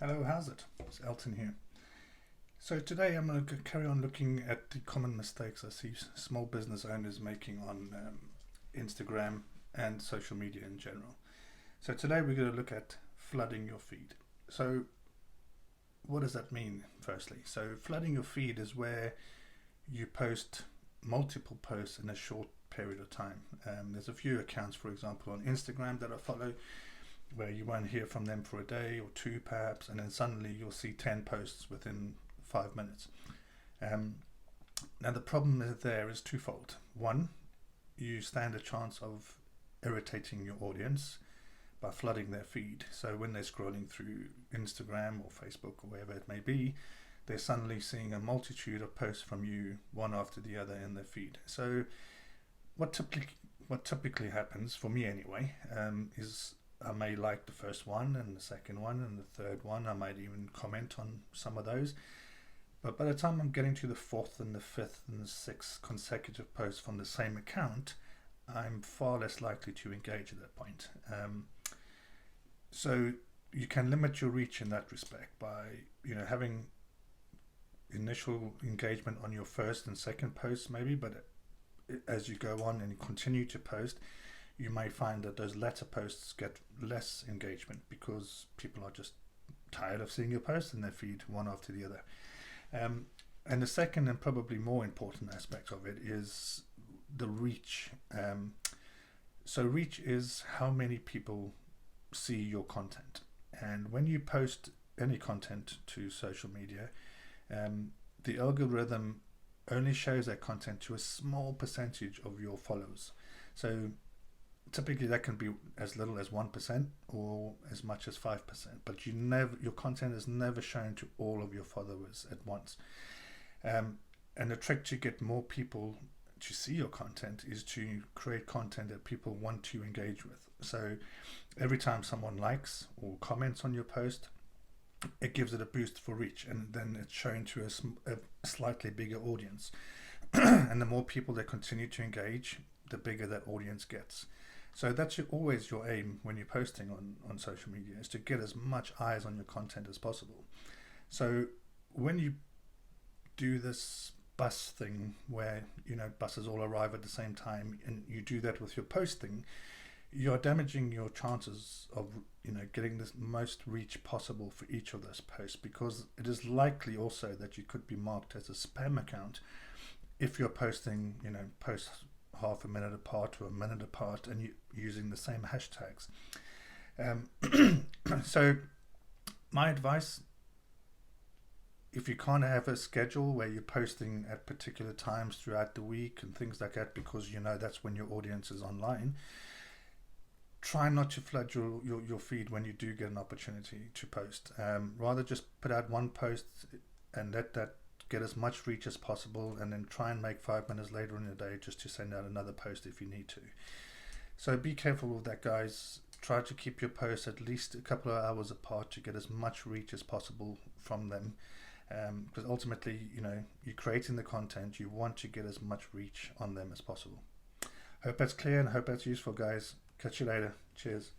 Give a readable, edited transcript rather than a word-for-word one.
Hello, how's it? It's Elton here. So today I'm going to carry on looking at the common mistakes I see small business owners making on Instagram and social media in general. So today we're going to look at flooding your feed. So what does that mean firstly? So flooding your feed is where you post multiple posts in a short period of time. There's a few accounts, for example, on Instagram that I follow where you won't hear from them for a day or two perhaps, and then suddenly you'll see 10 posts within 5 minutes. Um, Now the problem there is twofold. One, you stand a chance of irritating your audience by flooding their feed. So when they're scrolling through Instagram or Facebook or wherever it may be, they're suddenly seeing a multitude of posts from you, one after the other, in their feed. So what typically happens for me anyway, is I may like the first one and the second one and the third one. I might even comment on some of those. But by the time I'm getting to the fourth and the fifth and the sixth consecutive posts from the same account, I'm far less likely to engage at that point. So you can limit your reach in that respect by having initial engagement on your first and second posts maybe, but as you go on and continue to post, you may find that those latter posts get less engagement because people are just tired of seeing your posts in their feed one after the other. And the second and probably more important aspect of it is the reach. So reach is how many people see your content. And when you post any content to social media, the algorithm only shows that content to a small percentage of your followers. So typically that can be as little as 1% or as much as 5%, but your content is never shown to all of your followers at once. And the trick to get more people to see your content is to create content that people want to engage with. So every time someone likes or comments on your post, it gives it a boost for reach, and then it's shown to a slightly bigger audience. And the more people that continue to engage, the bigger that audience gets. So that's always your aim when you're posting on social media, is to get as much eyes on your content as possible. So when you do this bus thing where buses all arrive at the same time, and you do that with your posting, you're damaging your chances of getting the most reach possible for each of those posts, because it is likely also that you could be marked as a spam account if you're posting posts half a minute apart or a minute apart and you using the same hashtags. So my advice, if you can't have a schedule where you're posting at particular times throughout the week and things like that, because that's when your audience is online, try not to flood your feed when you do get an opportunity to post. Rather just put out one post and let that get as much reach as possible, and then try and make 5 minutes later in the day just to send out another post if you need to. So be careful with that, guys. Try to keep your posts at least a couple of hours apart to get as much reach as possible from them, because ultimately you're creating the content, you want to get as much reach on them as possible. Hope that's clear and hope that's useful, guys. Catch you later. Cheers.